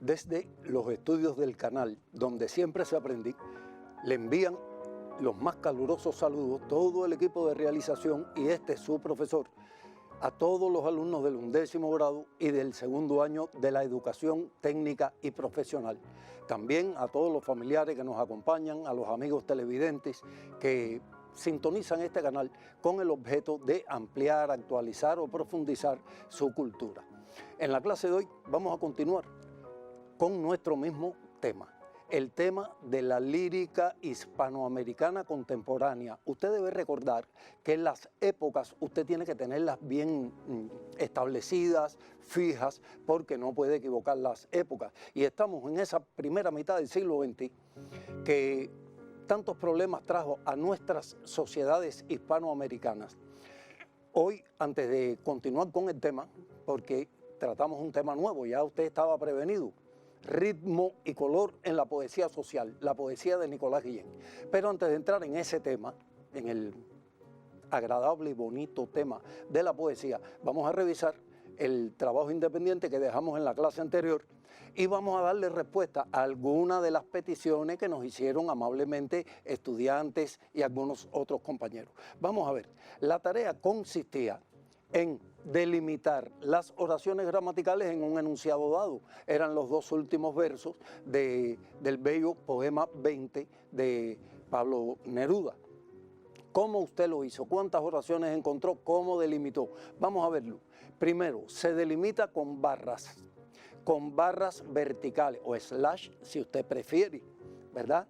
Desde los estudios del canal, donde siempre se aprendí, le envían los más calurosos saludos todo el equipo de realización y su profesor, a todos los alumnos del 11º grado y del 2º año de la educación técnica y profesional. También a todos los familiares que nos acompañan, a los amigos televidentes que sintonizan este canal con el objeto de ampliar, actualizar o profundizar su cultura. En la clase de hoy vamos a continuar con nuestro mismo tema, el tema de la lírica hispanoamericana contemporánea. Usted debe recordar que las épocas usted tiene que tenerlas bien establecidas, fijas, porque no puede equivocar las épocas. Y estamos en esa primera mitad del siglo XX que tantos problemas trajo a nuestras sociedades hispanoamericanas. Hoy, antes de continuar con el tema, porque tratamos un tema nuevo, ya usted estaba prevenido, ritmo y color en la poesía social, la poesía de Nicolás Guillén. Pero antes de entrar en ese tema, en el agradable y bonito tema de la poesía, vamos a revisar el trabajo independiente que dejamos en la clase anterior y vamos a darle respuesta a algunas de las peticiones que nos hicieron amablemente estudiantes y algunos otros compañeros. Vamos a ver, la tarea consistía en delimitar las oraciones gramaticales en un enunciado dado. Eran los dos últimos versos del bello poema 20 de Pablo Neruda. ¿Cómo usted lo hizo? ¿Cuántas oraciones encontró? ¿Cómo delimitó? Vamos a verlo. Primero, se delimita con barras verticales o slash si usted prefiere, ¿verdad?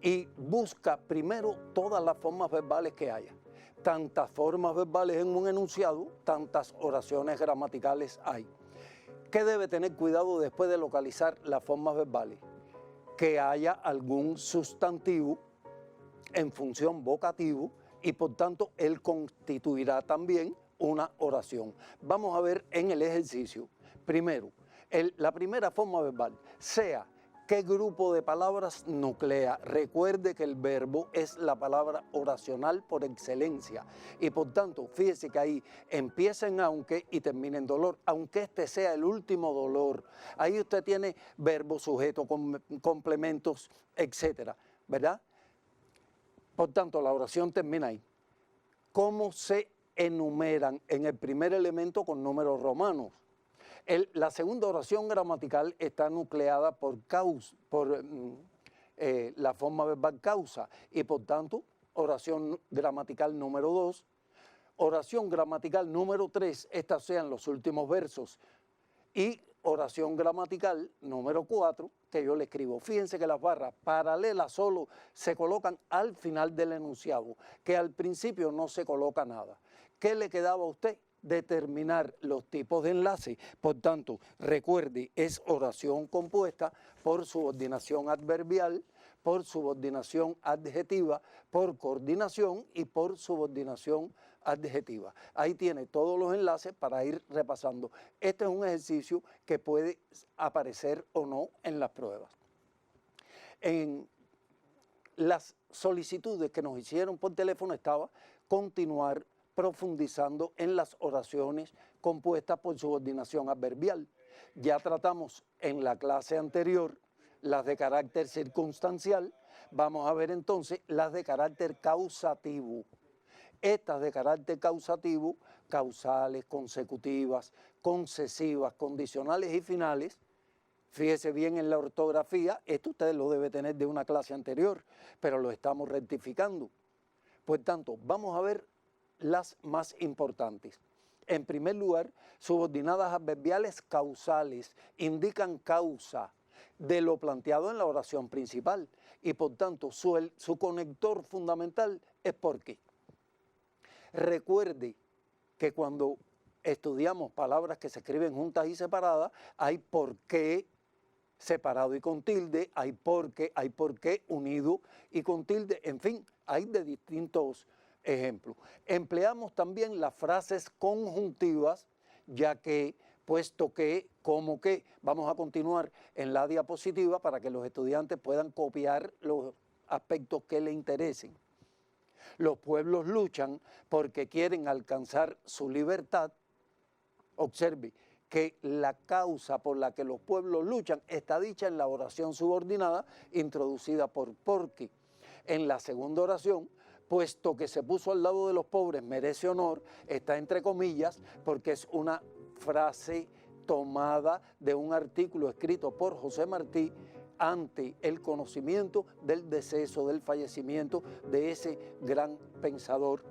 Y busca primero todas las formas verbales que haya. Tantas formas verbales en un enunciado, tantas oraciones gramaticales hay. ¿Qué debe tener cuidado después de localizar las formas verbales? Que haya algún sustantivo en función vocativo y por tanto él constituirá también una oración. Vamos a ver en el ejercicio, primero, la primera forma verbal, sea ¿qué grupo de palabras nuclea? Recuerde que el verbo es la palabra oracional por excelencia y por tanto, fíjese que ahí empieza en aunque y termina en dolor, aunque este sea el último dolor. Ahí usted tiene verbo, sujeto, complementos, etcétera, ¿verdad? Por tanto, la oración termina ahí. ¿Cómo se enumeran? En el primer elemento con números romanos. La segunda oración gramatical está nucleada por la forma verbal causa y por tanto oración gramatical número 2, oración gramatical número 3, estas sean los últimos versos, y oración gramatical número 4 que yo le escribo. Fíjense que las barras paralelas solo se colocan al final del enunciado, que al principio no se coloca nada. ¿Qué le quedaba a usted? Determinar los tipos de enlace. Por tanto, recuerde, es oración compuesta por subordinación adverbial, por subordinación adjetiva, por coordinación y por subordinación adjetiva. Ahí tiene todos los enlaces para ir repasando. Este es un ejercicio que puede aparecer o no en las pruebas. En las solicitudes que nos hicieron por teléfono estaba continuar profundizando en las oraciones compuestas por subordinación adverbial. Ya tratamos en la clase anterior las de carácter circunstancial, vamos a ver entonces las de carácter causativo. Estas de carácter causativo, causales, consecutivas, concesivas, condicionales y finales, fíjese bien en la ortografía, esto usted lo debe tener de una clase anterior, pero lo estamos rectificando. Por tanto, vamos a ver las más importantes. En primer lugar, subordinadas adverbiales causales indican causa de lo planteado en la oración principal y por tanto su conector fundamental es por qué. Recuerde que cuando estudiamos palabras que se escriben juntas y separadas, hay por qué separado y con tilde, hay por qué unido y con tilde, en fin, hay de distintos ejemplos. Empleamos también las frases conjuntivas, ya que, puesto que, como que, vamos a continuar en la diapositiva para que los estudiantes puedan copiar los aspectos que les interesen. Los pueblos luchan porque quieren alcanzar su libertad. Observe, que la causa por la que los pueblos luchan está dicha en la oración subordinada introducida por Porky. En la segunda oración, puesto que se puso al lado de los pobres merece honor, está entre comillas porque es una frase tomada de un artículo escrito por José Martí ante el conocimiento del deceso, del fallecimiento de ese gran pensador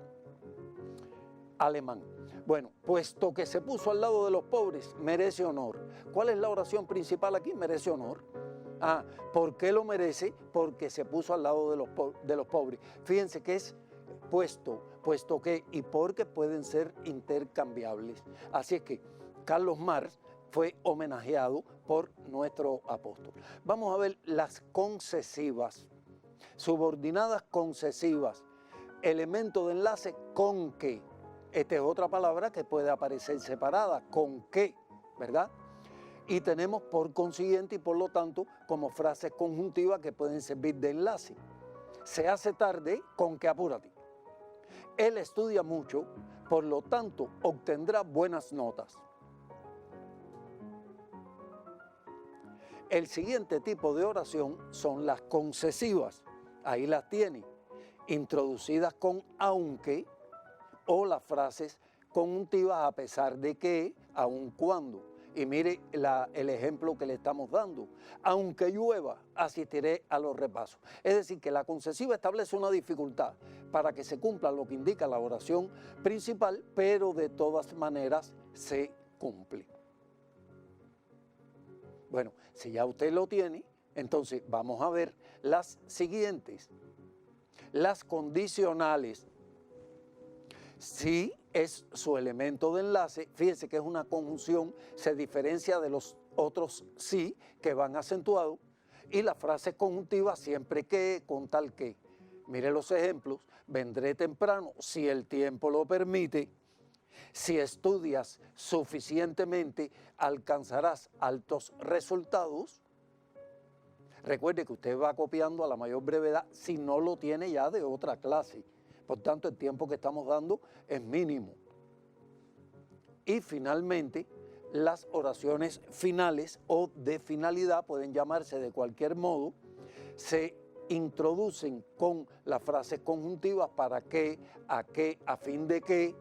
alemán. Bueno, puesto que se puso al lado de los pobres, merece honor. ¿Cuál es la oración principal aquí? Merece honor. ¿Por qué lo merece? Porque se puso al lado de los pobres. Fíjense que es puesto que y porque pueden ser intercambiables. Así es que Carlos Marx fue homenajeado por nuestro apóstol. Vamos a ver las concesivas, subordinadas concesivas, elemento de enlace con que. Esta es otra palabra que puede aparecer separada, con que, ¿verdad? Y tenemos por consiguiente y por lo tanto como frases conjuntivas que pueden servir de enlace. Se hace tarde, con que apúrate. Él estudia mucho, por lo tanto obtendrá buenas notas. El siguiente tipo de oración son las concesivas. Ahí las tiene, introducidas con aunque, o las frases conjuntivas a pesar de que, aun cuando. Y mire el ejemplo que le estamos dando. Aunque llueva, asistiré a los repasos. Es decir, que la concesiva establece una dificultad para que se cumpla lo que indica la oración principal, pero de todas maneras se cumple. Bueno, si ya usted lo tiene, entonces vamos a ver las siguientes. Las condicionales. Sí es su elemento de enlace, fíjense que es una conjunción, se diferencia de los otros sí que van acentuados, y la frase conjuntiva siempre que, con tal que. Mire los ejemplos: vendré temprano si el tiempo lo permite, si estudias suficientemente alcanzarás altos resultados. Recuerde que usted va copiando a la mayor brevedad si no lo tiene ya de otra clase. Por tanto, el tiempo que estamos dando es mínimo. Y finalmente, las oraciones finales o de finalidad, pueden llamarse de cualquier modo, se introducen con las frases conjuntivas para qué, a fin de qué.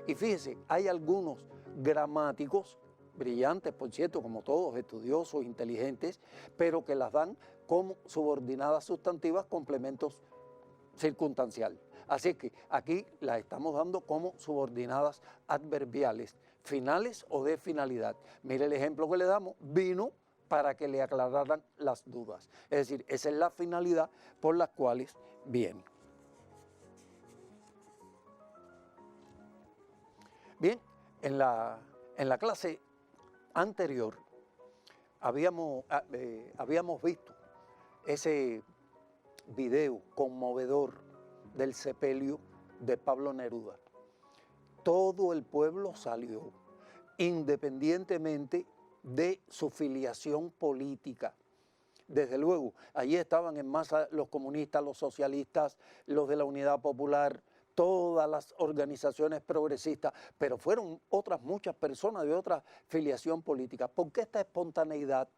Y fíjese, hay algunos gramáticos, brillantes por cierto, como todos, estudiosos, inteligentes, pero que las dan como subordinadas sustantivas, complementos circunstancial. Así que aquí las estamos dando como subordinadas adverbiales, finales o de finalidad. Mire el ejemplo que le damos: vino para que le aclararan las dudas. Es decir, esa es la finalidad por las cuales viene. Bien, en la clase anterior habíamos visto ese video conmovedor del sepelio de Pablo Neruda. Todo el pueblo salió, independientemente de su filiación política. Desde luego, allí estaban en masa los comunistas, los socialistas, los de la Unidad Popular, todas las organizaciones progresistas, pero fueron otras muchas personas de otra filiación política. ¿Por qué esta espontaneidad?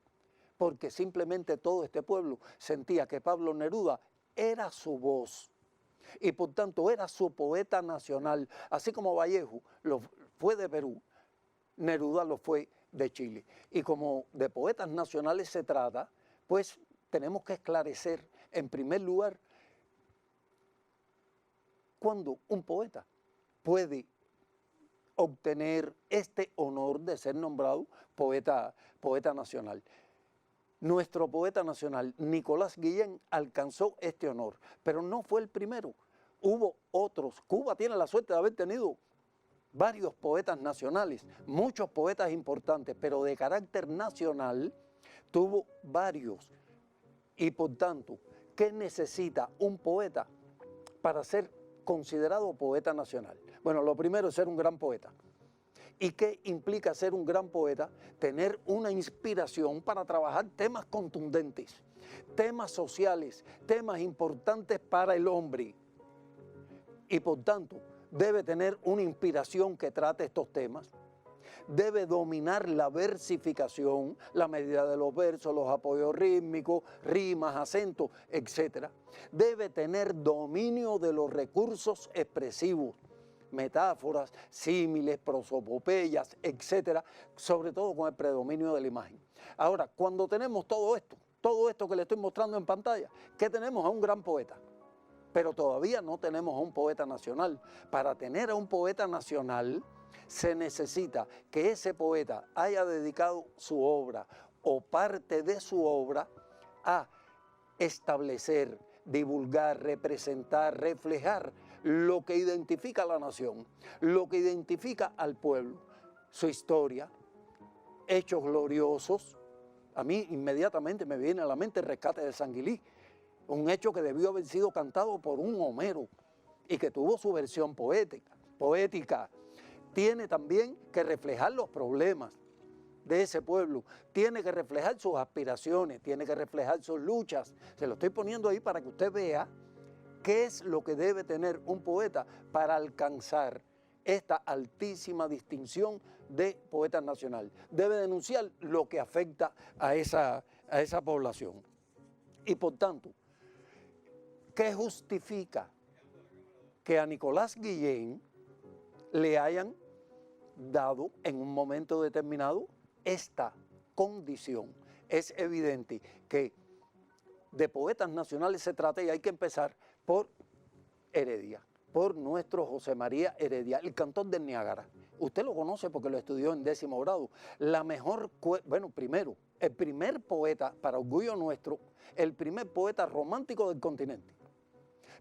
Porque simplemente todo este pueblo sentía que Pablo Neruda era su voz y por tanto era su poeta nacional, así como Vallejo lo fue de Perú, Neruda lo fue de Chile. Y como de poetas nacionales se trata, pues tenemos que esclarecer en primer lugar cuándo un poeta puede obtener este honor de ser nombrado poeta nacional. Nuestro poeta nacional, Nicolás Guillén, alcanzó este honor, pero no fue el primero. Hubo otros. Cuba tiene la suerte de haber tenido varios poetas nacionales, muchos poetas importantes, pero de carácter nacional tuvo varios. Y por tanto, ¿qué necesita un poeta para ser considerado poeta nacional? Bueno, lo primero es ser un gran poeta. ¿Y qué implica ser un gran poeta? Tener una inspiración para trabajar temas contundentes, temas sociales, temas importantes para el hombre. Y por tanto, debe tener una inspiración que trate estos temas. debe dominar la versificación, la medida de los versos, los apoyos rítmicos, rimas, acentos, etc. Debe tener dominio de los recursos expresivos, metáforas, símiles, prosopopeyas, etc., sobre todo con el predominio de la imagen. Ahora, cuando tenemos todo esto que le estoy mostrando en pantalla, ¿qué tenemos? A un gran poeta. Pero todavía no tenemos a un poeta nacional. Para tener a un poeta nacional se necesita que ese poeta haya dedicado su obra o parte de su obra a establecer, divulgar, representar, reflejar lo que identifica a la nación, lo que identifica al pueblo, su historia, hechos gloriosos. A mí inmediatamente me viene a la mente el rescate de Sanguilí, un hecho que debió haber sido cantado por un Homero y que tuvo su versión poética. Tiene también que reflejar los problemas de ese pueblo, tiene que reflejar sus aspiraciones, tiene que reflejar sus luchas. Se lo estoy poniendo ahí para que usted vea qué es lo que debe tener un poeta para alcanzar esta altísima distinción de poeta nacional. Debe denunciar lo que afecta a esa población. Y por tanto, ¿qué justifica que a Nicolás Guillén le hayan dado en un momento determinado esta condición? Es evidente que de poetas nacionales se trata, y hay que empezar por Heredia, por nuestro José María Heredia, el cantor del Niágara. Usted lo conoce porque lo estudió en 10º grado. Primero, el primer poeta, para orgullo nuestro, el primer poeta romántico del continente.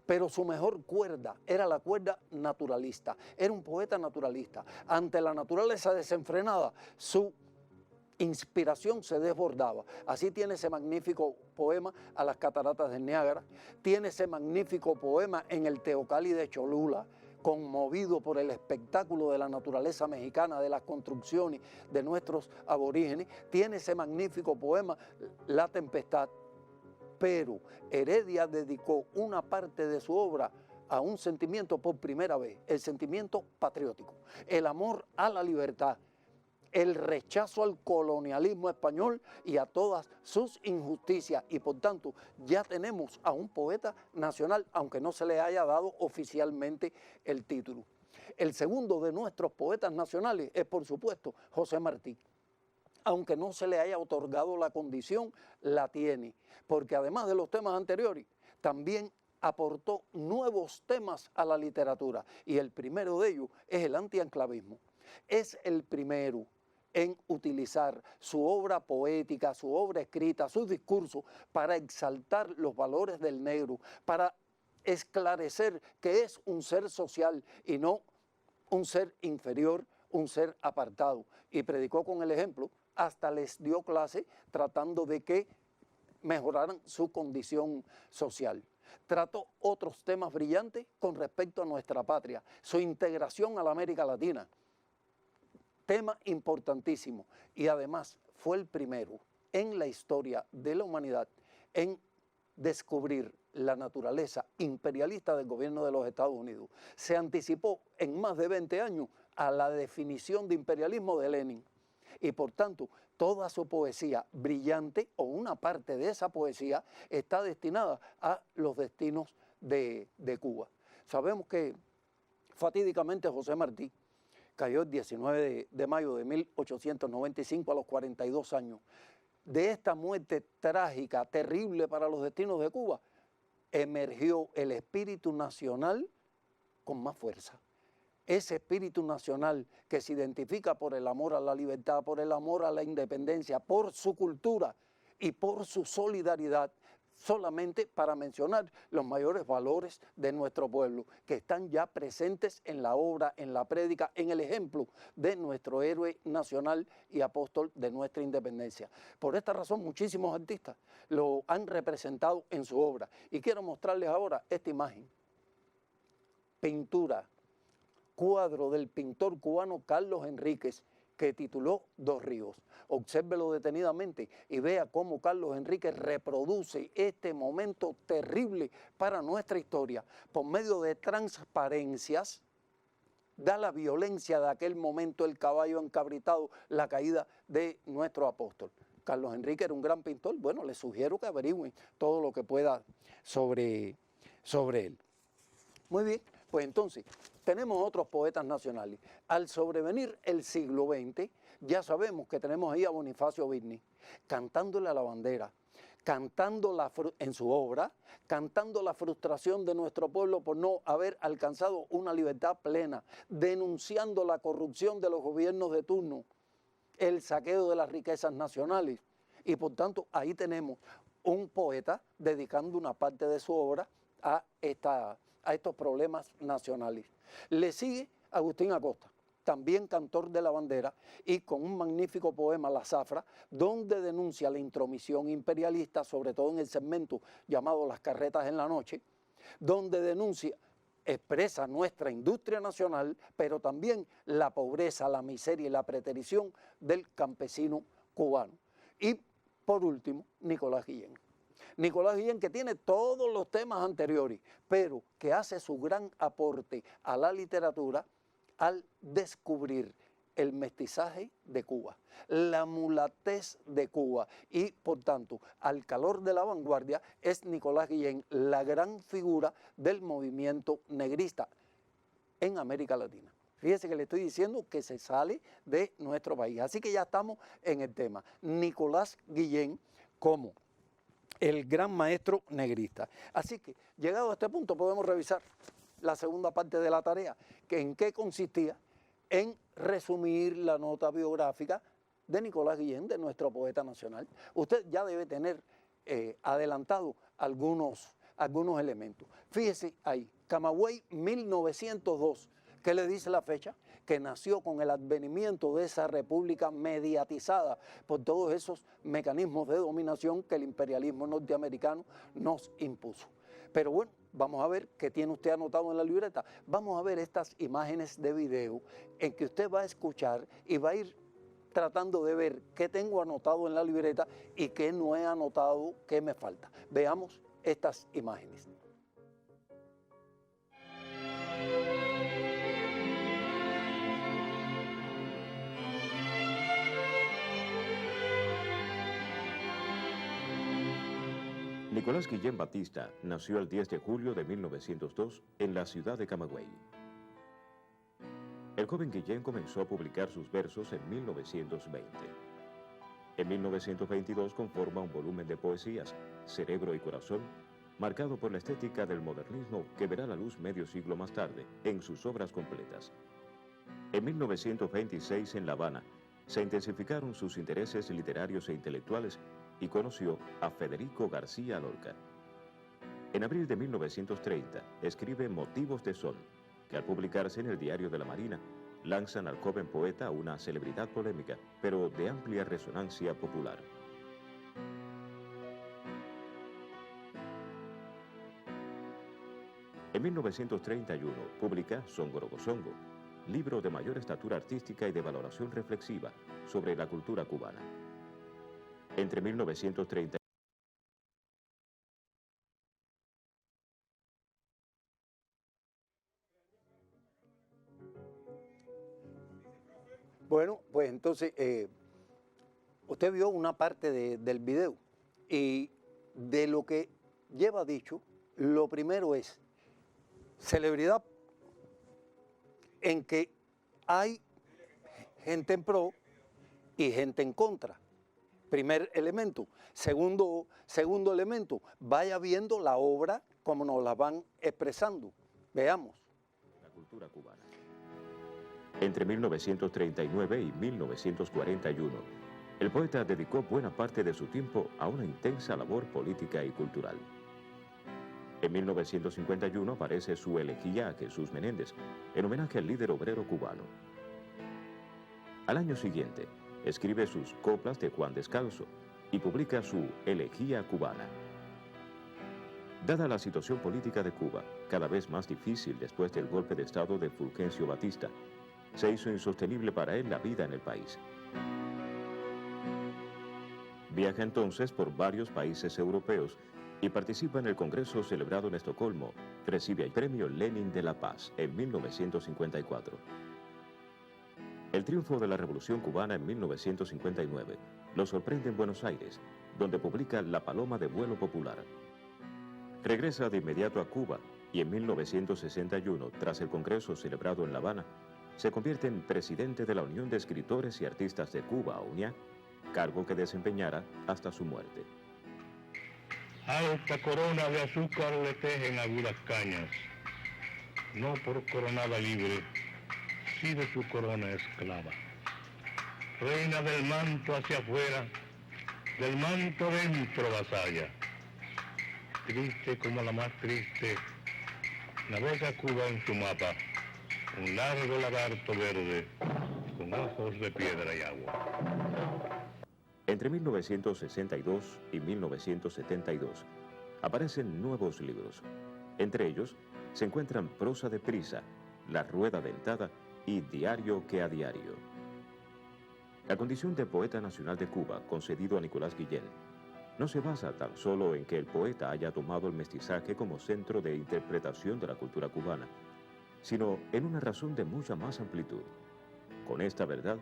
Pero su mejor cuerda era la cuerda naturalista. Era un poeta naturalista. Ante la naturaleza desenfrenada, su inspiración se desbordaba. Así tiene ese magnífico poema A las cataratas del Niágara, tiene ese magnífico poema en el Teocalli de Cholula, conmovido por el espectáculo de la naturaleza mexicana, de las construcciones de nuestros aborígenes, tiene ese magnífico poema La Tempestad. Pero Heredia dedicó una parte de su obra a un sentimiento por primera vez, el sentimiento patriótico, el amor a la libertad, el rechazo al colonialismo español y a todas sus injusticias. Y por tanto, ya tenemos a un poeta nacional, aunque no se le haya dado oficialmente el título. El segundo de nuestros poetas nacionales es, por supuesto, José Martí. Aunque no se le haya otorgado la condición, la tiene, porque además de los temas anteriores, también aportó nuevos temas a la literatura, y el primero de ellos es el antianclavismo. Es el primero en utilizar su obra poética, su obra escrita, sus discursos para exaltar los valores del negro, para esclarecer que es un ser social y no un ser inferior, un ser apartado. Y predicó con el ejemplo, hasta les dio clase tratando de que mejoraran su condición social. Trató otros temas brillantes con respecto a nuestra patria, su integración a la América Latina, tema importantísimo, y además fue el primero en la historia de la humanidad en descubrir la naturaleza imperialista del gobierno de los Estados Unidos. Se anticipó en más de 20 años a la definición de imperialismo de Lenin, y por tanto toda su poesía brillante, o una parte de esa poesía, está destinada a los destinos de Cuba. Sabemos que fatídicamente José Martí cayó el 19 de mayo de 1895 a los 42 años. De esta muerte trágica, terrible para los destinos de Cuba, emergió el espíritu nacional con más fuerza. Ese espíritu nacional que se identifica por el amor a la libertad, por el amor a la independencia, por su cultura y por su solidaridad, solamente para mencionar los mayores valores de nuestro pueblo, que están ya presentes en la obra, en la prédica, en el ejemplo de nuestro héroe nacional y apóstol de nuestra independencia. Por esta razón, muchísimos artistas lo han representado en su obra. Y quiero mostrarles ahora esta imagen. Pintura, cuadro del pintor cubano Carlos Enríquez, que tituló Dos Ríos. Obsérvelo detenidamente y vea cómo Carlos Enríquez reproduce este momento terrible para nuestra historia por medio de transparencias da la violencia de aquel momento, el caballo encabritado, la caída de nuestro apóstol. Carlos Enrique era un gran pintor. Bueno, les sugiero que averigüen todo lo que pueda sobre él. Muy bien, pues entonces tenemos otros poetas nacionales. Al sobrevenir el siglo XX, ya sabemos que tenemos ahí a Bonifacio Birni, cantándole a la bandera, cantando en su obra, cantando la frustración de nuestro pueblo por no haber alcanzado una libertad plena, denunciando la corrupción de los gobiernos de turno, el saqueo de las riquezas nacionales. Y por tanto, ahí tenemos un poeta dedicando una parte de su obra a estos problemas nacionales. Le sigue Agustín Acosta, también cantor de la bandera, y con un magnífico poema, La Zafra, donde denuncia la intromisión imperialista, sobre todo en el segmento llamado Las Carretas en la Noche, donde denuncia, expresa nuestra industria nacional, pero también la pobreza, la miseria y la preterición del campesino cubano. Y por último, Nicolás Guillén. Nicolás Guillén, que tiene todos los temas anteriores, pero que hace su gran aporte a la literatura al descubrir el mestizaje de Cuba, la mulatez de Cuba, y por tanto, al calor de la vanguardia, es Nicolás Guillén la gran figura del movimiento negrista en América Latina. Fíjese que le estoy diciendo que se sale de nuestro país. Así que ya estamos en el tema. Nicolás Guillén como el gran maestro negrista. Así que, llegado a este punto, podemos revisar la segunda parte de la tarea, que en qué consistía, en resumir la nota biográfica de Nicolás Guillén, de nuestro poeta nacional. Usted ya debe tener adelantado algunos elementos. Fíjese ahí, Camagüey 1902, ¿qué le dice la fecha? Que nació con el advenimiento de esa república mediatizada por todos esos mecanismos de dominación que el imperialismo norteamericano nos impuso. Pero bueno, vamos a ver qué tiene usted anotado en la libreta. Vamos a ver estas imágenes de video en que usted va a escuchar y va a ir tratando de ver qué tengo anotado en la libreta y qué no he anotado, qué me falta. Veamos estas imágenes. Nicolás Guillén Batista nació el 10 de julio de 1902 en la ciudad de Camagüey. El joven Guillén comenzó a publicar sus versos en 1920. En 1922 conforma un volumen de poesías, Cerebro y Corazón, marcado por la estética del modernismo que verá la luz medio siglo más tarde en sus obras completas. En 1926 en La Habana se intensificaron sus intereses literarios e intelectuales y conoció a Federico García Lorca. En abril de 1930 escribe Motivos de Sol, que al publicarse en el Diario de la Marina, lanzan al joven poeta a una celebridad polémica, pero de amplia resonancia popular. En 1931 publica Songorogosongo, libro de mayor estatura artística y de valoración reflexiva sobre la cultura cubana. Entre 1930 Bueno, pues entonces, usted vio una parte del video y de lo que lleva dicho, lo primero es celebridad en que hay gente en pro y gente en contra. Primer elemento. Segundo elemento, vaya viendo la obra como nos la van expresando. Veamos. La cultura cubana. Entre 1939 y 1941, el poeta dedicó buena parte de su tiempo a una intensa labor política y cultural. En 1951 aparece su elegía a Jesús Menéndez, en homenaje al líder obrero cubano. Al año siguiente, escribe sus coplas de Juan Descalzo y publica su Elegía Cubana. Dada la situación política de Cuba, cada vez más difícil después del golpe de Estado de Fulgencio Batista, se hizo insostenible para él la vida en el país. Viaja entonces por varios países europeos y participa en el Congreso celebrado en Estocolmo. Recibe el Premio Lenin de la Paz en 1954. El triunfo de la Revolución Cubana en 1959 lo sorprende en Buenos Aires, donde publica La Paloma de Vuelo Popular. Regresa de inmediato a Cuba y en 1961, tras el Congreso celebrado en La Habana, se convierte en presidente de la Unión de Escritores y Artistas de Cuba, UNIAC, cargo que desempeñara hasta su muerte. Alta corona de azúcar le tejen agudas cañas, no por coronada libre, sí de su corona esclava. Reina del manto hacia afuera, del manto dentro vasalla. Triste como la más triste, navega Cuba en su mapa, un largo lagarto verde, con ojos de piedra y agua. Entre 1962 y 1972 aparecen nuevos libros. Entre ellos se encuentran Prosa de Prisa, La Rueda Dentada y Diario que a Diario. La condición de poeta nacional de Cuba, concedido a Nicolás Guillén, no se basa tan solo en que el poeta haya tomado el mestizaje como centro de interpretación de la cultura cubana, sino en una razón de mucha más amplitud. Con esta verdad,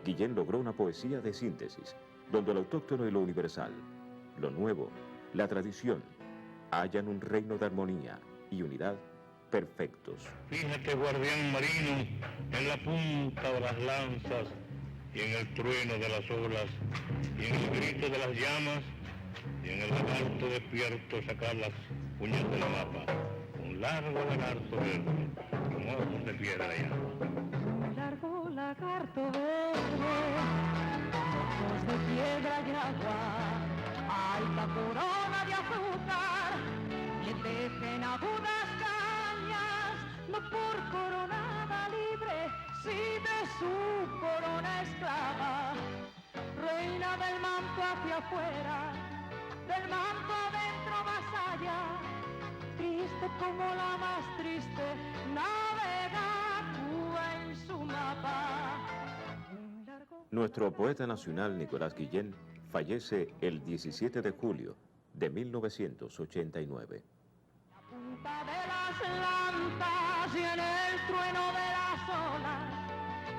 Guillén logró una poesía de síntesis, donde lo autóctono y lo universal, lo nuevo, la tradición, hallan un reino de armonía y unidad perfectos. Fíjate, guardián marino, en la punta de las lanzas y en el trueno de las olas y en el grito de las llamas y en el lagarto despierto sacar las uñas del mapa. Un largo lagarto verde, con ojos de piedra y agua. Un largo lagarto verde, ojos de piedra y agua, alta corona de azúcar, le tejen agudas cañas, no por coronada libre, sí de su corona esclava. Reina del manto hacia afuera, del manto adentro vasalla, triste como la más triste, navega Cuba en su mapa. Nuestro poeta nacional Nicolás Guillén fallece el 17 de julio de 1989. La punta de las lanzas y en el trueno de las olas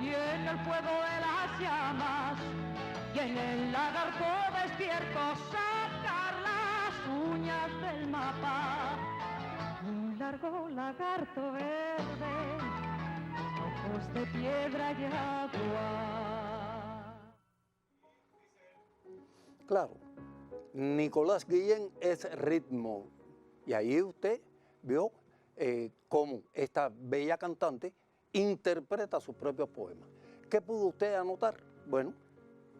y en el fuego de las llamas y en el lagarto despierto sacar las uñas del mapa. Un largo lagarto verde, ojos de piedra y agua. Claro, Nicolás Guillén es ritmo. Y ahí usted vio cómo esta bella cantante interpreta sus propios poemas. ¿Qué pudo usted anotar? Bueno,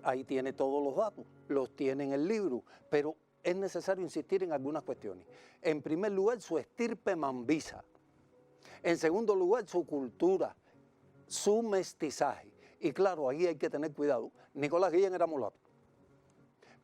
ahí tiene todos los datos, los tiene en el libro, pero es necesario insistir en algunas cuestiones. En primer lugar, su estirpe mambisa. En segundo lugar, su cultura, su mestizaje. Y claro, ahí hay que tener cuidado. Nicolás Guillén era mulato.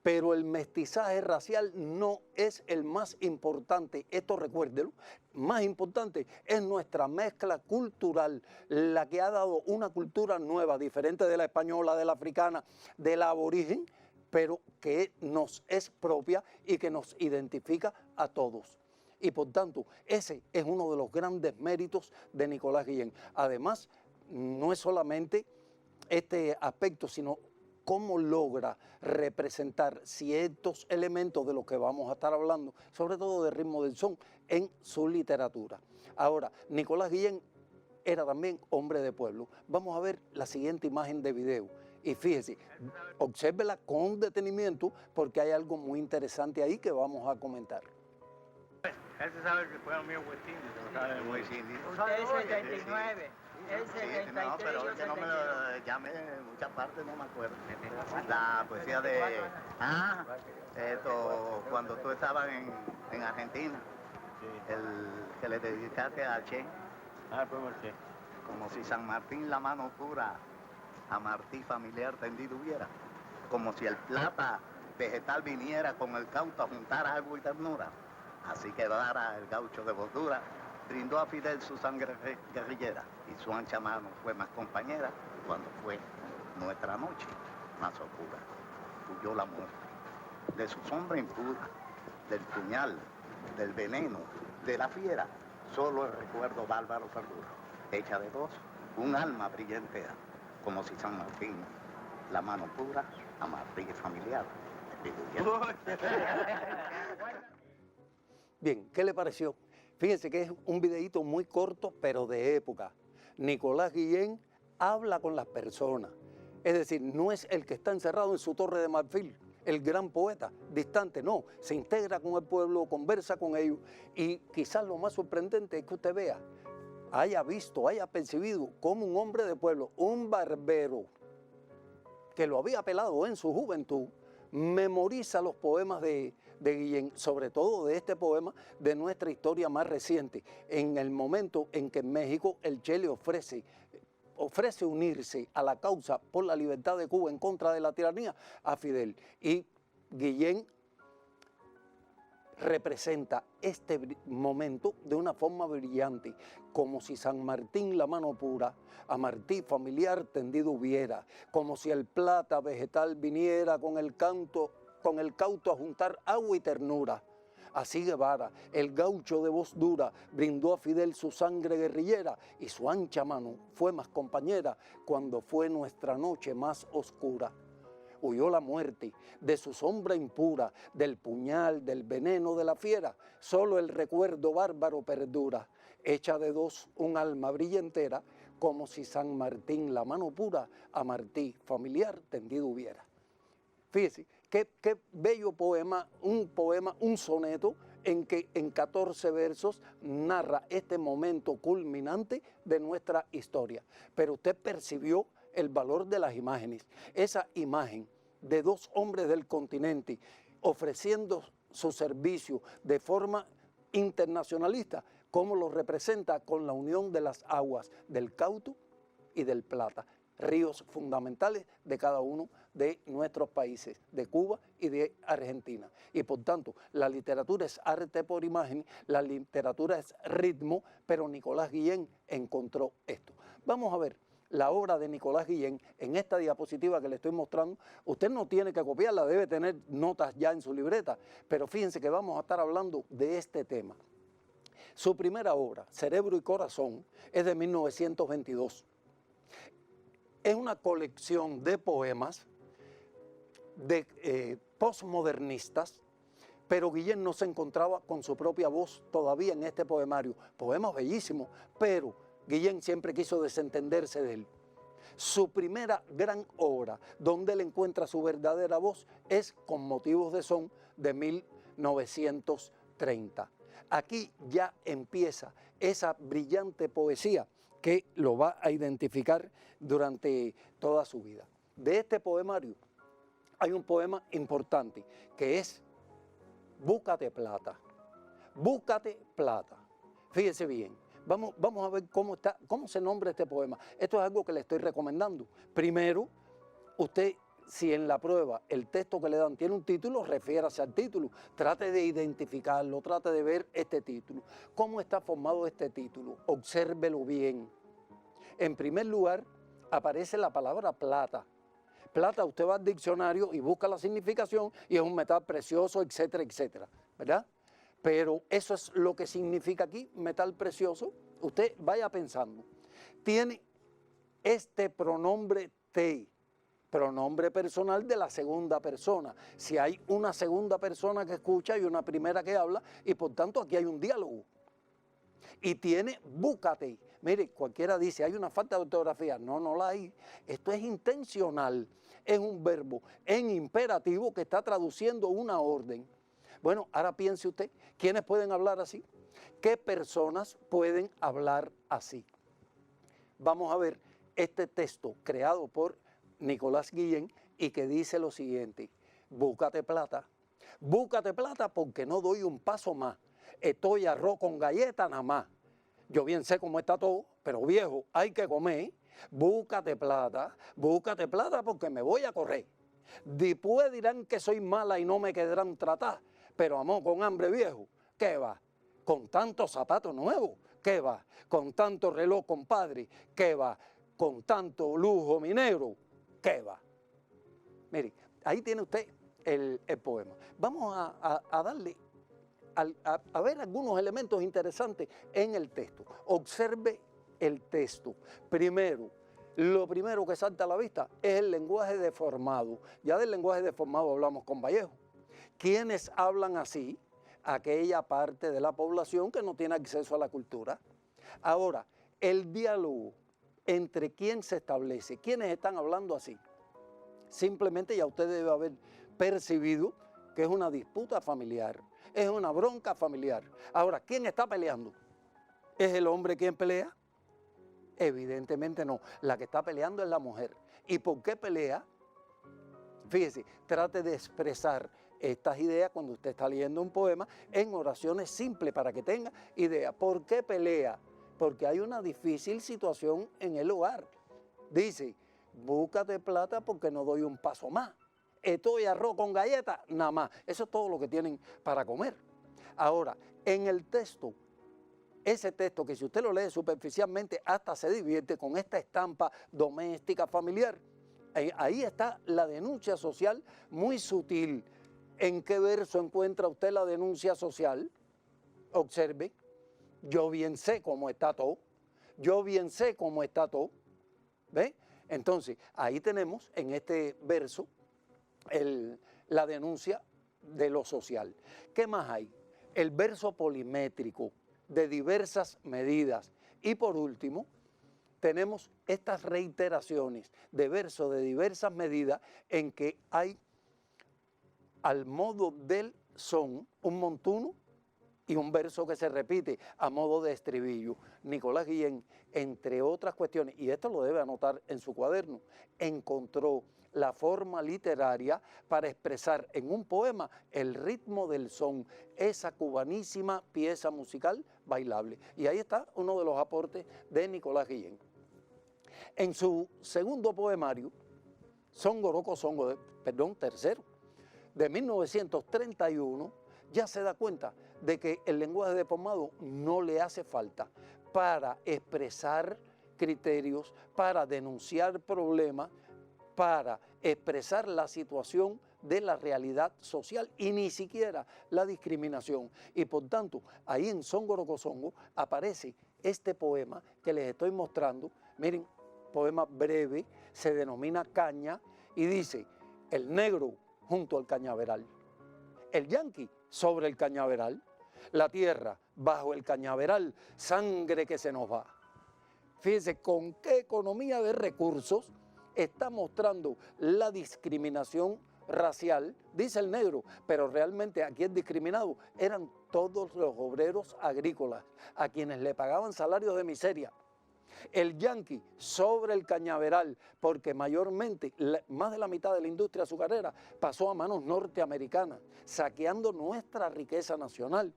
Pero el mestizaje racial no es el más importante, esto recuérdelo, más importante es nuestra mezcla cultural, la que ha dado una cultura nueva, diferente de la española, de la africana, de la aborigen, pero que nos es propia y que nos identifica a todos. Y por tanto, ese es uno de los grandes méritos de Nicolás Guillén. Además, no es solamente este aspecto, sino cómo logra representar ciertos elementos de los que vamos a estar hablando, sobre todo de ritmo del son, en su literatura. Ahora, Nicolás Guillén era también hombre de pueblo. Vamos a ver la siguiente imagen de video. Y fíjese, obsérvela con detenimiento porque hay algo muy interesante ahí que vamos a comentar. Él se sabe que fue amigo Huestín, se lo sabe muy bien. Usted es 79. Es Sí, 73, no, pero es que no me lo llame en muchas partes, no me acuerdo. La poesía de... cuando tú estabas en Argentina, el que le dedicaste a Che. Pues Che. Como si San Martín la mano pura a Martí familiar tendido hubiera. Como si el plata vegetal viniera con el cauto a juntar agua y ternura. Así quedara el gaucho de bordura. Brindó a Fidel su sangre guerrillera y su ancha mano fue más compañera cuando fue nuestra noche más oscura. Huyó la muerte de su sombra impura del puñal, del veneno, de la fiera, solo el recuerdo bárbaro perdura. Hecha de dos, un alma brillante, como si San Martín, la mano pura, amarilla y familiar. Bien, ¿qué le pareció? Fíjense que es un videíto muy corto, pero de época. Nicolás Guillén habla con las personas. Es decir, no es el que está encerrado en su torre de marfil, el gran poeta, distante, no. Se integra con el pueblo, conversa con ellos. Y quizás lo más sorprendente es que usted vea, haya visto, haya percibido como un hombre de pueblo, un barbero, que lo había pelado en su juventud, memoriza los poemas de Guillén, sobre todo de este poema de nuestra historia más reciente, en el momento en que en México el Che le ofrece unirse a la causa por la libertad de Cuba en contra de la tiranía a Fidel. Y Guillén representa este momento de una forma brillante, como si San Martín la mano pura a Martí familiar tendido hubiera, como si el plata vegetal viniera con el cauto a juntar agua y ternura. Así Guevara, el gaucho de voz dura, brindó a Fidel su sangre guerrillera y su ancha mano fue más compañera cuando fue nuestra noche más oscura. Huyó la muerte de su sombra impura, del puñal, del veneno de la fiera, solo el recuerdo bárbaro perdura, hecha de dos un alma brillantera, como si San Martín la mano pura a Martí familiar tendido hubiera. Fíjese, qué bello poema, un soneto en que en 14 versos narra este momento culminante de nuestra historia. Pero usted percibió el valor de las imágenes, esa imagen de dos hombres del continente ofreciendo su servicio de forma internacionalista, como lo representa con la unión de las aguas del Cauto y del Plata, ríos fundamentales de cada uno de nuestros países, de Cuba y de Argentina. Y por tanto, la literatura es arte por imagen, la literatura es ritmo, pero Nicolás Guillén encontró esto. Vamos a ver la obra de Nicolás Guillén en esta diapositiva que le estoy mostrando. Usted no tiene que copiarla, debe tener notas ya en su libreta, pero fíjense que vamos a estar hablando de este tema. Su primera obra, Cerebro y Corazón, es de 1922. Es una colección de poemas postmodernistas, pero Guillén no se encontraba con su propia voz todavía en este poemario. Poemas bellísimos, pero Guillén siempre quiso desentenderse de él. Su primera gran obra, donde él encuentra su verdadera voz, es Con motivos de son, de 1930. Aquí ya empieza esa brillante poesía que lo va a identificar durante toda su vida. De este poemario hay un poema importante que es Búscate plata. Búscate plata. Fíjese bien, vamos a ver cómo se nombra este poema. Esto es algo que le estoy recomendando. Primero, usted, si en la prueba el texto que le dan tiene un título, refiérase al título. Trate de identificarlo, trate de ver este título. ¿Cómo está formado este título? Obsérvelo bien. En primer lugar, aparece la palabra plata. Plata, usted va al diccionario y busca la significación y es un metal precioso, etcétera, etcétera, ¿verdad? Pero eso es lo que significa aquí, metal precioso. Usted vaya pensando. Tiene este pronombre te, pronombre personal de la segunda persona. Si hay una segunda persona que escucha y una primera que habla, y por tanto aquí hay un diálogo. Y tiene búscate. Mire, cualquiera dice, hay una falta de ortografía. No, no la hay. Esto es intencional. Es un verbo en imperativo que está traduciendo una orden. Bueno, ahora piense usted, ¿quiénes pueden hablar así? ¿Qué personas pueden hablar así? Vamos a ver este texto creado por Nicolás Guillén y que dice lo siguiente: búscate plata porque no doy un paso más. Estoy arroz con galleta nada más. Yo bien sé cómo está todo, pero viejo, hay que comer. Búscate plata porque me voy a correr. Después dirán que soy mala y no me quedarán tratar, pero amor, con hambre viejo, ¿qué va? Con tantos zapatos nuevos, ¿qué va? Con tanto reloj, compadre, ¿qué va? Con tanto lujo minero, ¿qué va? Mire, ahí tiene usted el poema. Vamos a darle a ver algunos elementos interesantes en el texto. Observe el texto. Primero, lo primero que salta a la vista es el lenguaje deformado. Ya del lenguaje deformado hablamos con Vallejo. ¿Quiénes hablan así? Aquella parte de la población que no tiene acceso a la cultura. Ahora, el diálogo entre quién se establece, quiénes están hablando así. Simplemente ya usted debe haber percibido que es una disputa familiar, es una bronca familiar. Ahora, ¿quién está peleando? ¿Es el hombre quien pelea? Evidentemente no. La que está peleando es la mujer. ¿Y por qué pelea? Fíjese, trate de expresar estas ideas cuando usted está leyendo un poema en oraciones simples para que tenga idea. ¿Por qué pelea? Porque hay una difícil situación en el hogar. Dice, búscate plata porque no doy un paso más. Estoy arroz con galletas, nada más. Eso es todo lo que tienen para comer. Ahora, en el texto, ese texto que si usted lo lee superficialmente hasta se divierte con esta estampa doméstica, familiar, ahí está la denuncia social muy sutil. ¿En qué verso encuentra usted la denuncia social? Observe, yo bien sé cómo está todo, yo bien sé cómo está todo. ¿Ve? Entonces, ahí tenemos en este verso la denuncia de lo social. ¿Qué más hay? El verso polimétrico de diversas medidas. Y por último, tenemos estas reiteraciones de versos de diversas medidas en que hay al modo del son un montuno y un verso que se repite a modo de estribillo. Nicolás Guillén, entre otras cuestiones, y esto lo debe anotar en su cuaderno, encontró la forma literaria para expresar en un poema el ritmo del son, esa cubanísima pieza musical bailable. Y ahí está uno de los aportes de Nicolás Guillén. En su segundo poemario, tercero, de 1931, ya se da cuenta de que el lenguaje deformado no le hace falta para expresar criterios, para denunciar problemas, para expresar la situación de la realidad social y ni siquiera la discriminación. Y por tanto, ahí en Son Gorocosongo aparece este poema que les estoy mostrando. Miren, poema breve, se denomina Caña y dice, el negro junto al cañaveral, el yanqui sobre el cañaveral, la tierra bajo el cañaveral, sangre que se nos va. Fíjense con qué economía de recursos está mostrando la discriminación racial, dice el negro, pero realmente aquí el discriminado eran todos los obreros agrícolas, a quienes le pagaban salarios de miseria. El yanqui sobre el cañaveral, porque mayormente, más de la mitad de la industria azucarera pasó a manos norteamericanas, saqueando nuestra riqueza nacional.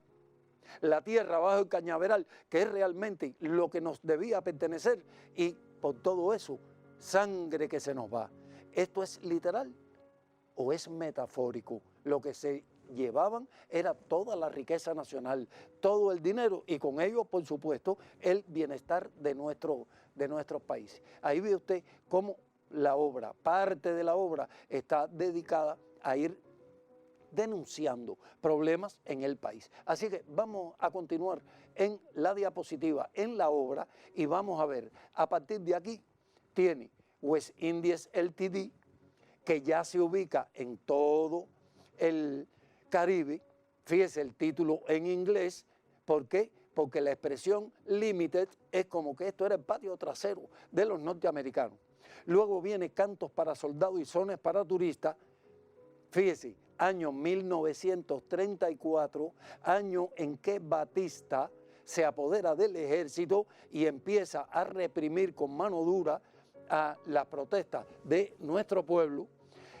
La tierra bajo el cañaveral, que es realmente lo que nos debía pertenecer, y por todo eso, sangre que se nos va. ¿Esto es literal o es metafórico? Lo que se llevaban era toda la riqueza nacional, todo el dinero y con ello, por supuesto, el bienestar de nuestros países. Ahí ve usted cómo la obra, parte de la obra, está dedicada a ir denunciando problemas en el país. Así que vamos a continuar en la diapositiva, en la obra, y vamos a ver, a partir de aquí, tiene West Indies Ltd, que ya se ubica en todo el Caribe. Fíjese el título en inglés. ¿Por qué? Porque la expresión limited es como que esto era el patio trasero de los norteamericanos. Luego viene Cantos para Soldados y Sones para Turistas. Fíjese, año 1934, año en que Batista se apodera del ejército y empieza a reprimir con mano dura a las protestas de nuestro pueblo.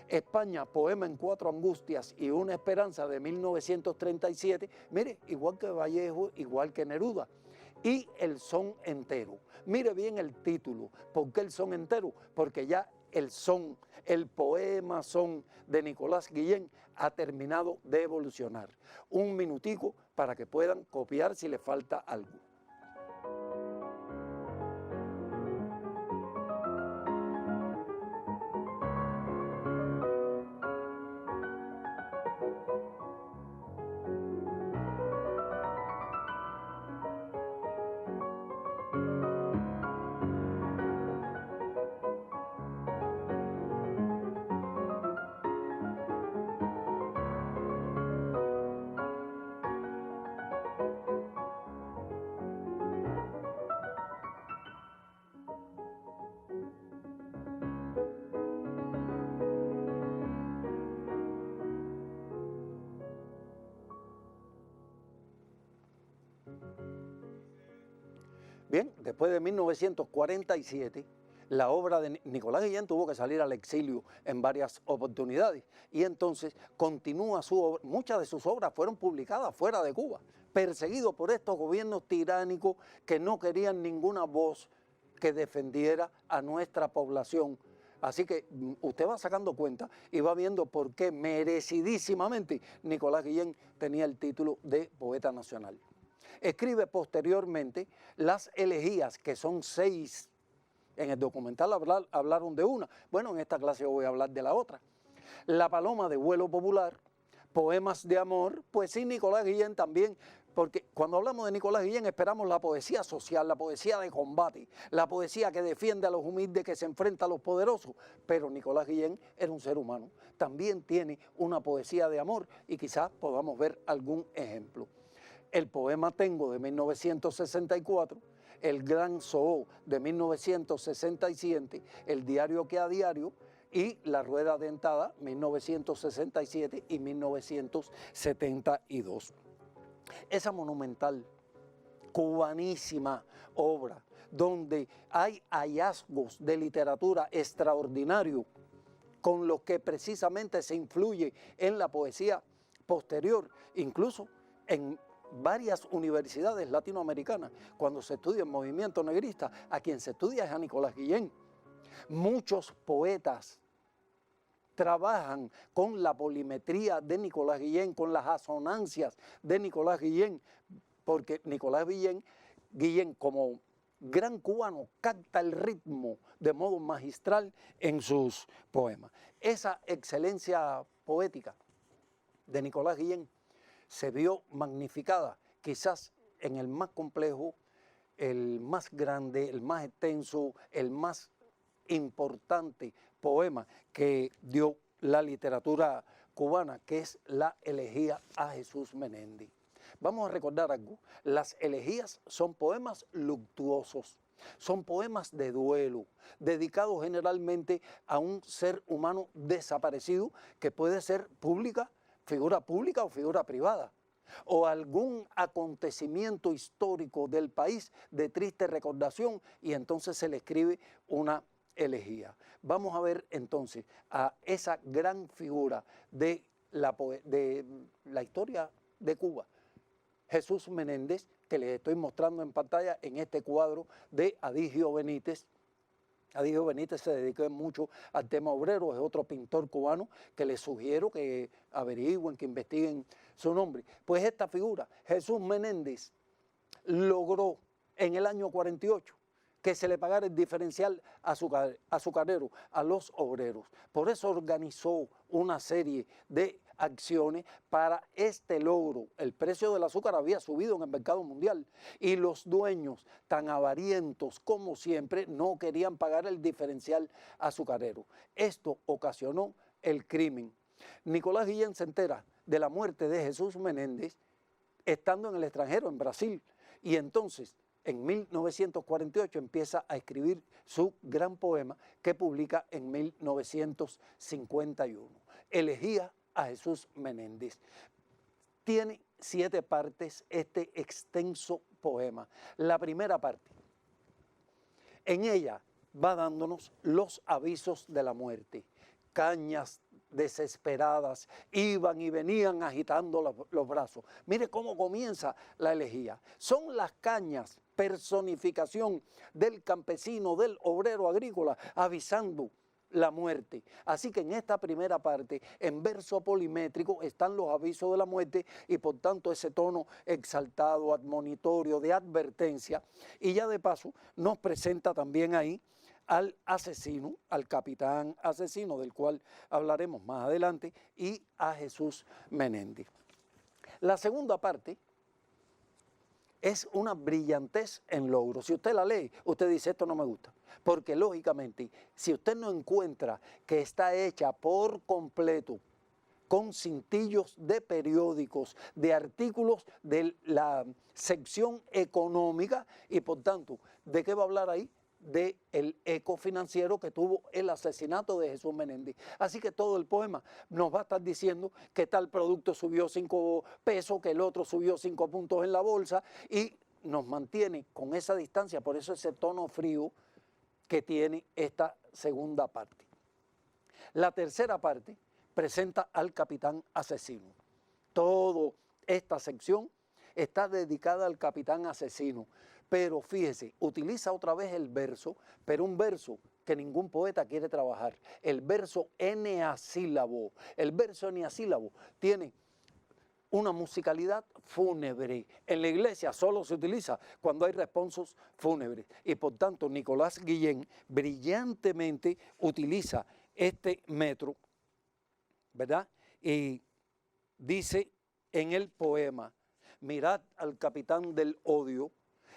España, poema en 4 angustias y una esperanza de 1937, mire, igual que Vallejo, igual que Neruda. Y el son entero. Mire bien el título. ¿Por qué el son entero? Porque ya el son, el poema son de Nicolás Guillén ha terminado de evolucionar. Un minutico para que puedan copiar si les falta algo. Bien, después de 1947, la obra de Nicolás Guillén tuvo que salir al exilio en varias oportunidades y entonces continúa su obra. Muchas de sus obras fueron publicadas fuera de Cuba, perseguido por estos gobiernos tiránicos que no querían ninguna voz que defendiera a nuestra población. Así que usted va sacando cuenta y va viendo por qué merecidísimamente Nicolás Guillén tenía el título de poeta nacional. Escribe posteriormente las elegías, que son 6. En el documental hablaron de una. Bueno, en esta clase voy a hablar de la otra. La paloma de vuelo popular, poemas de amor, pues sí, Nicolás Guillén también, porque cuando hablamos de Nicolás Guillén esperamos la poesía social, la poesía de combate, la poesía que defiende a los humildes, que se enfrenta a los poderosos, pero Nicolás Guillén era un ser humano, también tiene una poesía de amor y quizás podamos ver algún ejemplo. El poema Tengo de 1964, el Gran Zoo de 1967, el Diario que a diario y La Rueda Dentada 1967 y 1972. Esa monumental, cubanísima obra, donde hay hallazgos de literatura extraordinarios con los que precisamente se influye en la poesía posterior, incluso en varias universidades latinoamericanas, cuando se estudia el movimiento negrista, a quien se estudia es a Nicolás Guillén. Muchos poetas trabajan con la polimetría de Nicolás Guillén, con las asonancias de Nicolás Guillén, porque Nicolás Guillén como gran cubano capta el ritmo de modo magistral en sus poemas. Esa excelencia poética de Nicolás Guillén se vio magnificada quizás en el más complejo, el más grande, el más extenso, el más importante poema que dio la literatura cubana, que es la elegía a Jesús Menéndez. Vamos a recordar algo. Las elegías son poemas luctuosos, son poemas de duelo, dedicados generalmente a un ser humano desaparecido, que puede ser figura pública o figura privada, o algún acontecimiento histórico del país de triste recordación, y entonces se le escribe una elegía. Vamos a ver entonces a esa gran figura de la historia de Cuba, Jesús Menéndez, que les estoy mostrando en pantalla en este cuadro de Adigio Benítez. Adigio Benítez se dedicó mucho al tema obrero, es otro pintor cubano que les sugiero que averigüen, que investiguen su nombre. Pues esta figura, Jesús Menéndez, logró en el año 48 que se le pagara el diferencial azucarero a los obreros. Por eso organizó una serie de acciones para este logro. El precio del azúcar había subido en el mercado mundial y los dueños, tan avarientos como siempre, no querían pagar el diferencial azucarero. Esto ocasionó el crimen. Nicolás Guillén se entera de la muerte de Jesús Menéndez estando en el extranjero, en Brasil, y entonces en 1948 empieza a escribir su gran poema que publica en 1951, Elegía a Jesús Menéndez. Tiene 7 partes este extenso poema. La primera parte, en ella va dándonos los avisos de la muerte. Cañas desesperadas iban y venían agitando los brazos. Mire cómo comienza la elegía. Son las cañas, personificación del campesino, del obrero agrícola, avisando la muerte. Así que en esta primera parte, en verso polimétrico, están los avisos de la muerte y por tanto ese tono exaltado, admonitorio, de advertencia. Y ya de paso nos presenta también ahí al asesino, al capitán asesino, del cual hablaremos más adelante, y a Jesús Menéndez. La segunda parte es una brillantez en logro. Si usted la lee, usted dice, esto no me gusta. Porque lógicamente, si usted no encuentra que está hecha por completo con cintillos de periódicos, de artículos de la sección económica, y por tanto, ¿de qué va a hablar ahí? del eco financiero que tuvo el asesinato de Jesús Menéndez. Así que todo el poema nos va a estar diciendo que tal producto subió 5 pesos, que el otro subió 5 puntos en la bolsa, y nos mantiene con esa distancia, por eso ese tono frío que tiene esta segunda parte. La tercera parte presenta al capitán asesino. Toda esta sección está dedicada al capitán asesino, pero fíjese, utiliza otra vez el verso, pero un verso que ningún poeta quiere trabajar, el verso eneasílabo. El verso eneasílabo tiene una musicalidad fúnebre. En la iglesia solo se utiliza cuando hay responsos fúnebres, y por tanto Nicolás Guillén brillantemente utiliza este metro, ¿verdad? Y dice en el poema: mirad al capitán del odio,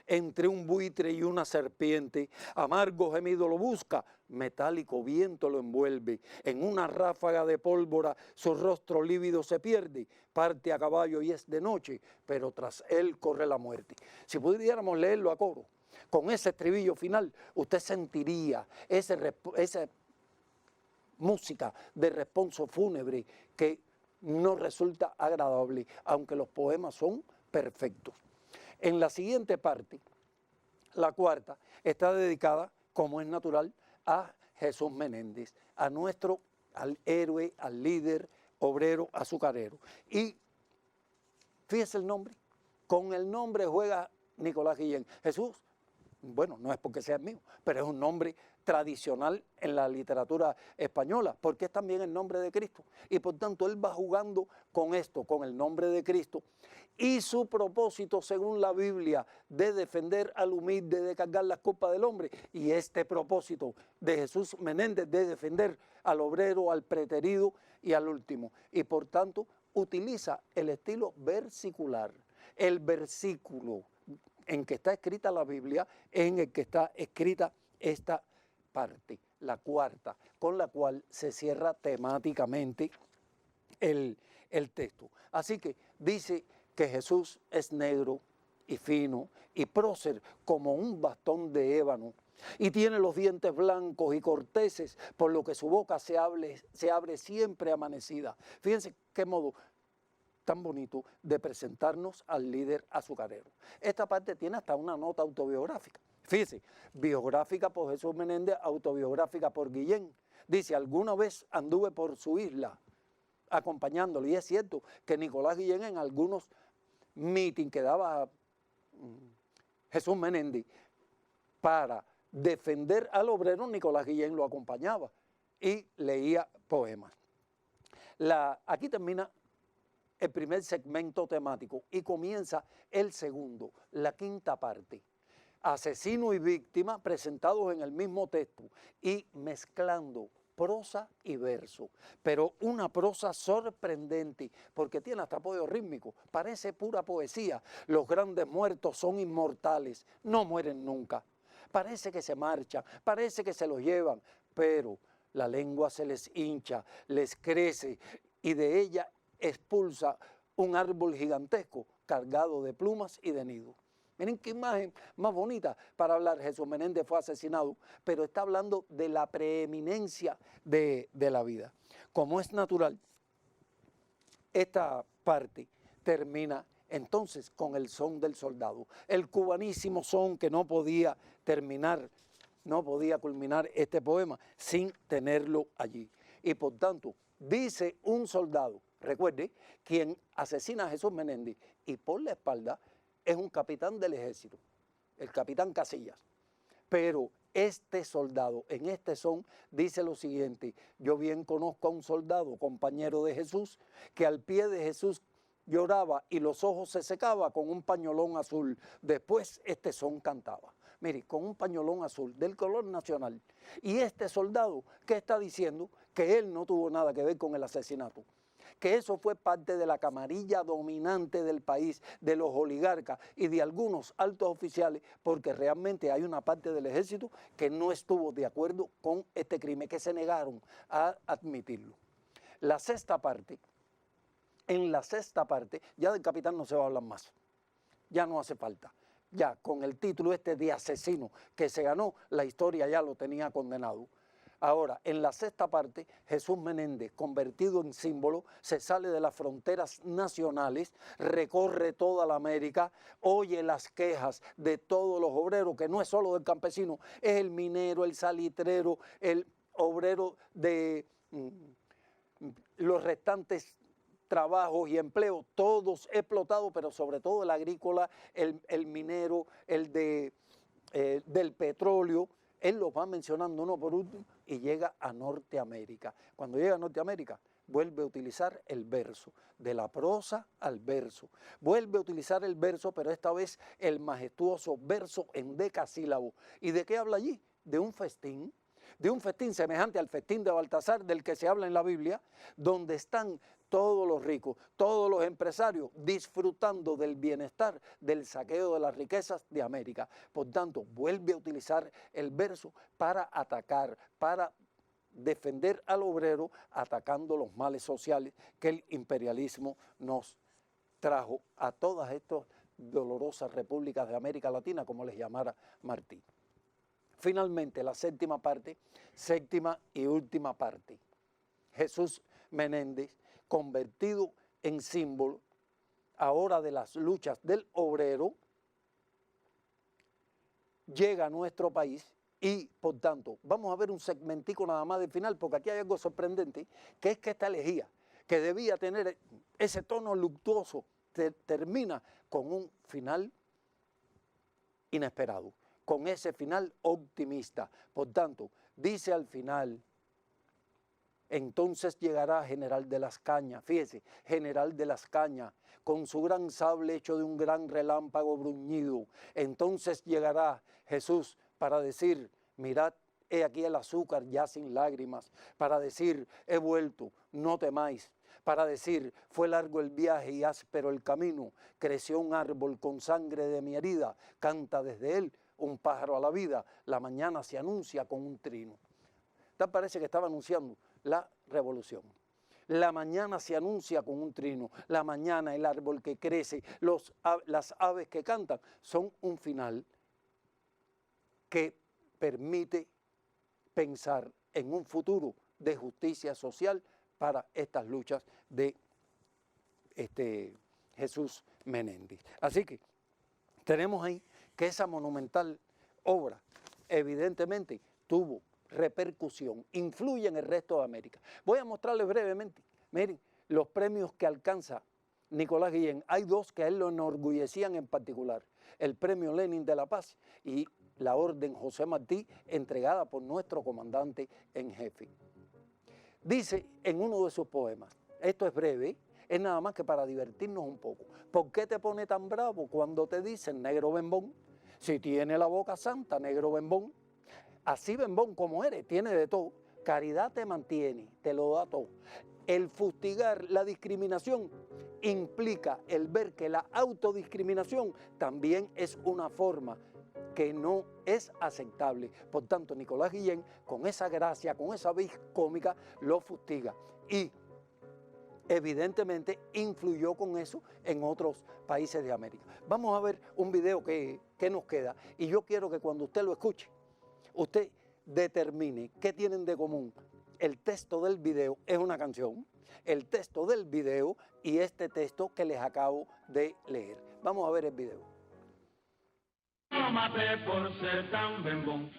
entre un buitre y una serpiente, amargo gemido lo busca, metálico viento lo envuelve, en una ráfaga de pólvora su rostro lívido se pierde, parte a caballo y es de noche, pero tras él corre la muerte. Si pudiéramos leerlo a coro, con ese estribillo final, usted sentiría esa música de responso fúnebre que no resulta agradable, aunque los poemas son perfectos. En la siguiente parte, la cuarta, está dedicada, como es natural, a Jesús Menéndez, al héroe, al líder obrero azucarero. Y fíjese el nombre, con el nombre juega Nicolás Guillén. Jesús, bueno, no es porque sea mío, pero es un nombre tradicional en la literatura española, porque es también el nombre de Cristo. Y por tanto, él va jugando con esto, con el nombre de Cristo. Y su propósito, según la Biblia, de defender al humilde, de cargar las culpas del hombre. Y este propósito de Jesús Menéndez, de defender al obrero, al preterido y al último. Y por tanto, utiliza el estilo versicular. El versículo en que está escrita la Biblia, en el que está escrita esta parte, la cuarta, con la cual se cierra temáticamente el texto. Así que dice que Jesús es negro y fino y prócer como un bastón de ébano, y tiene los dientes blancos y corteses, por lo que su boca se abre siempre amanecida. Fíjense qué modo tan bonito de presentarnos al líder azucarero. Esta parte tiene hasta una nota autobiográfica. Fíjese, biográfica por Jesús Menéndez, autobiográfica por Guillén. Dice: alguna vez anduve por su isla acompañándolo, y es cierto que Nicolás Guillén en algunos meetings que daba Jesús Menéndez para defender al obrero, Nicolás Guillén lo acompañaba y leía poemas. Aquí termina el primer segmento temático y comienza el segundo, la quinta parte. Asesino y víctima presentados en el mismo texto y mezclando prosa y verso, pero una prosa sorprendente porque tiene hasta apoyo rítmico, parece pura poesía. Los grandes muertos son inmortales, no mueren nunca. Parece que se marchan, parece que se los llevan, pero la lengua se les hincha, les crece y de ella expulsa un árbol gigantesco cargado de plumas y de nidos. Miren qué imagen más bonita para hablar. Jesús Menéndez fue asesinado, pero está hablando de la preeminencia de la vida. Como es natural, esta parte termina entonces con el son del soldado, el cubanísimo son que no podía terminar, no podía culminar este poema sin tenerlo allí. Y por tanto, dice un soldado, recuerde, quien asesina a Jesús Menéndez y por la espalda es un capitán del ejército, el capitán Casillas. Pero este soldado en este son dice lo siguiente: yo bien conozco a un soldado, compañero de Jesús, que al pie de Jesús lloraba y los ojos se secaba con un pañolón azul. Después este son cantaba. Mire, con un pañolón azul del color nacional. Y este soldado, ¿qué está diciendo? Que él no tuvo nada que ver con el asesinato, que eso fue parte de la camarilla dominante del país, de los oligarcas y de algunos altos oficiales, porque realmente hay una parte del ejército que no estuvo de acuerdo con este crimen, que se negaron a admitirlo. La sexta parte, en la sexta parte, ya del capitán no se va a hablar más, ya no hace falta. ya con el título este de asesino que se ganó, la historia ya lo tenía condenado. Ahora, en la sexta parte, Jesús Menéndez, convertido en símbolo, se sale de las fronteras nacionales, recorre toda la América, oye las quejas de todos los obreros, que no es solo del campesino, es el minero, el salitrero, el obrero de los restantes trabajos y empleos, todos explotados, pero sobre todo el agrícola, el minero, el del petróleo. Él los va mencionando uno por uno y llega a Norteamérica. Cuando llega a Norteamérica, vuelve a utilizar el verso, de la prosa al verso. Vuelve a utilizar el verso, pero esta vez el majestuoso verso en decasílabo. ¿Y de qué habla allí? De un festín semejante al festín de Baltasar, del que se habla en la Biblia, donde están todos los ricos, todos los empresarios disfrutando del bienestar, del saqueo de las riquezas de América. Por tanto, vuelve a utilizar el verso para atacar, para defender al obrero, atacando los males sociales que el imperialismo nos trajo a todas estas dolorosas repúblicas de América Latina, como les llamara Martí. Finalmente, la séptima parte, séptima y última parte. Jesús Menéndez, convertido en símbolo ahora de las luchas del obrero, llega a nuestro país y, por tanto, vamos a ver un segmentico nada más del final, porque aquí hay algo sorprendente, que es que esta elegía, que debía tener ese tono luctuoso, termina con un final inesperado, con ese final optimista. Por tanto, dice al final: entonces llegará General de las Cañas, fíjese, General de las Cañas, con su gran sable hecho de un gran relámpago bruñido. Entonces llegará Jesús para decir: mirad, he aquí el azúcar ya sin lágrimas, para decir: he vuelto, no temáis, para decir: fue largo el viaje y áspero el camino, creció un árbol con sangre de mi herida, canta desde él un pájaro a la vida, la mañana se anuncia con un trino. Tal parece que estaba anunciando la revolución. La mañana se anuncia con un trino, la mañana el árbol que crece, las aves que cantan, son un final que permite pensar en un futuro de justicia social para estas luchas de Jesús Menéndez. Así que tenemos ahí que esa monumental obra evidentemente tuvo repercusión, influye en el resto de América. Voy a mostrarles brevemente, miren, los premios que alcanza Nicolás Guillén. Hay dos que a él lo enorgullecían en particular: el Premio Lenin de la Paz y la Orden José Martí, entregada por nuestro comandante en jefe. Dice en uno de sus poemas, esto es breve, es nada más que para divertirnos un poco: ¿por qué te pone tan bravo cuando te dicen negro bembón? Si tiene la boca santa, negro bembón. Así bembón como eres, tiene de todo. Caridad te mantiene, te lo da todo. El fustigar la discriminación implica el ver que la autodiscriminación también es una forma que no es aceptable. Por tanto, Nicolás Guillén, con esa gracia, con esa vis cómica, lo fustiga. Y evidentemente influyó con eso en otros países de América. Vamos a ver un video que nos queda, y yo quiero que cuando usted lo escuche, usted determine qué tienen de común. El texto del video es una canción, el texto del video y este texto que les acabo de leer. Vamos a ver el video. No maté por ser tan bembón.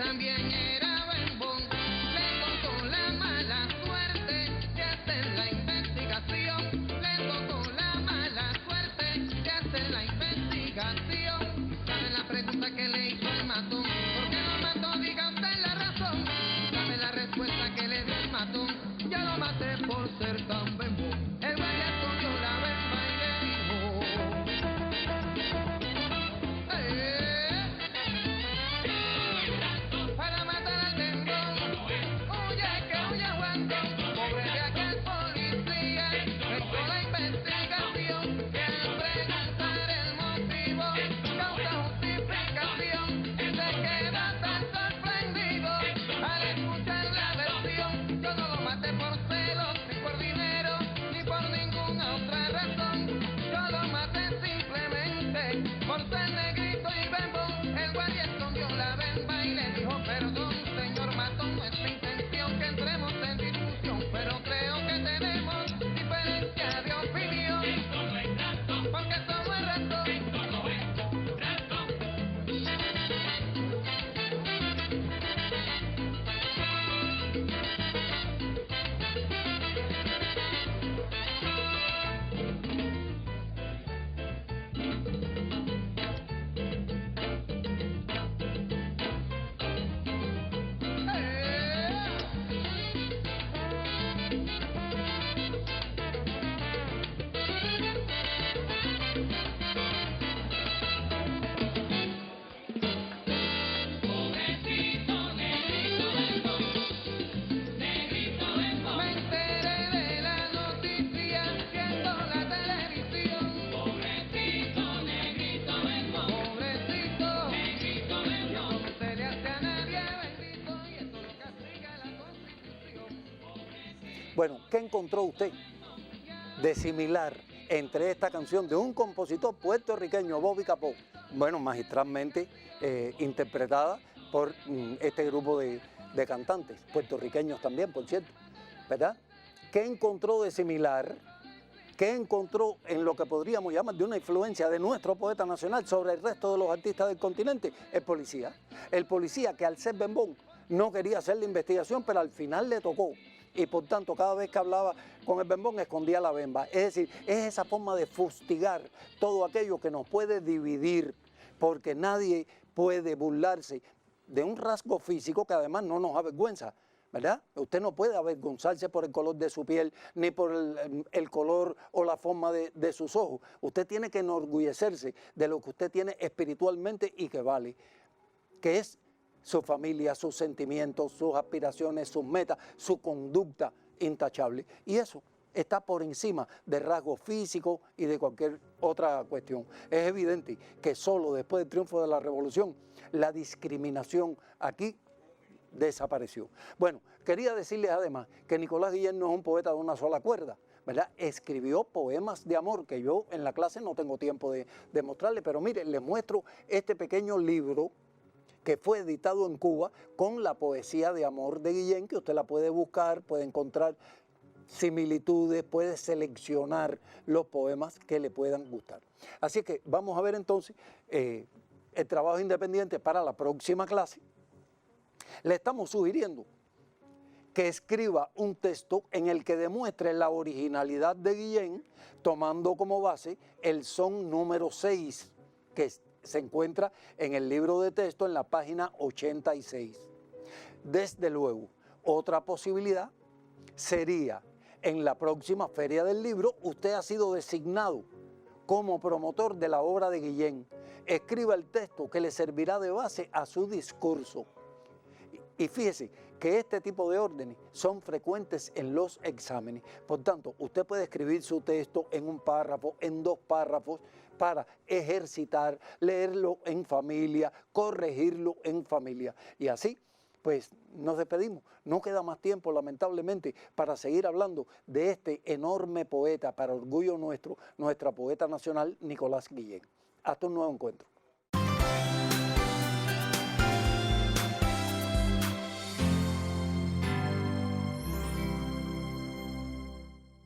también era bembón. Le tocó la mala suerte de hacer la investigación. Le tocó la mala suerte de hacer la investigación. ¿Sabe la pregunta que le hizo el matón? ¿Por qué lo mató? Diga usted la razón. ¿Sabe la respuesta que le dio el matón? Ya lo maté por ser tan bembón. El guardia escondió la bemba y le dijo: para matar al bembón, huye que huye guandón. Pobre de aquel policía, hizo la investigación. Y al preguntar el motivo, causa justificación. Y se queda tan sorprendido al escuchar la versión. Yo no lo maté por celos, ni por dinero, ni por ninguna otra razón. Yo lo maté simplemente por ser negrito y bembón. El guardia escondió la bemba y le dijo: perdón, señor matón, nuestra intención que entremos en discusión, pero creo que tenemos diferencia de opinión, porque somos el ratón. Me enteré de la noticia viendo la televisión. Pobrecito, negrito, bembón. Pobrecito, negrito, bembón. No se le hace a nadie bendito y eso lo castiga la Constitución. Bueno, ¿qué encontró usted de similar entre esta canción de un compositor puertorriqueño, Bobby Capó, bueno, magistralmente interpretada por este grupo de cantantes, puertorriqueños también, por cierto, ¿verdad? ¿Qué encontró de similar? ¿Qué encontró en lo que podríamos llamar de una influencia de nuestro poeta nacional sobre el resto de los artistas del continente? El policía. El policía que al ser bembón no quería hacer la investigación, pero al final le tocó. Y por tanto, cada vez que hablaba con el bembón, escondía la bemba. Es decir, es esa forma de fustigar todo aquello que nos puede dividir, porque nadie puede burlarse de un rasgo físico que además no nos avergüenza, ¿verdad? Usted no puede avergonzarse por el color de su piel, ni por el color o la forma de sus ojos. Usted tiene que enorgullecerse de lo que usted tiene espiritualmente y que vale, que es su familia, sus sentimientos, sus aspiraciones, sus metas, su conducta intachable. Y eso está por encima de rasgos físicos y de cualquier otra cuestión. Es evidente que solo después del triunfo de la revolución, la discriminación aquí desapareció. Bueno, quería decirles además que Nicolás Guillén no es un poeta de una sola cuerda, ¿verdad? Escribió poemas de amor que yo en la clase no tengo tiempo de mostrarles, pero mire, les muestro este pequeño libro que fue editado en Cuba con la poesía de amor de Guillén, que usted la puede buscar, puede encontrar similitudes, puede seleccionar los poemas que le puedan gustar. Así que vamos a ver entonces el trabajo independiente para la próxima clase. Le estamos sugiriendo que escriba un texto en el que demuestre la originalidad de Guillén, tomando como base el son número 6, que se encuentra en el libro de texto en la página 86. Desde luego, otra posibilidad sería, en la próxima Feria del Libro, usted ha sido designado como promotor de la obra de Guillén. Escriba el texto que le servirá de base a su discurso. Y fíjese que este tipo de órdenes son frecuentes en los exámenes. Por tanto, usted puede escribir su texto en un párrafo, en 2 párrafos, para ejercitar, leerlo en familia, corregirlo en familia. Y así, pues nos despedimos. No queda más tiempo, lamentablemente, para seguir hablando de este enorme poeta, para orgullo nuestro, nuestra poeta nacional, Nicolás Guillén. Hasta un nuevo encuentro.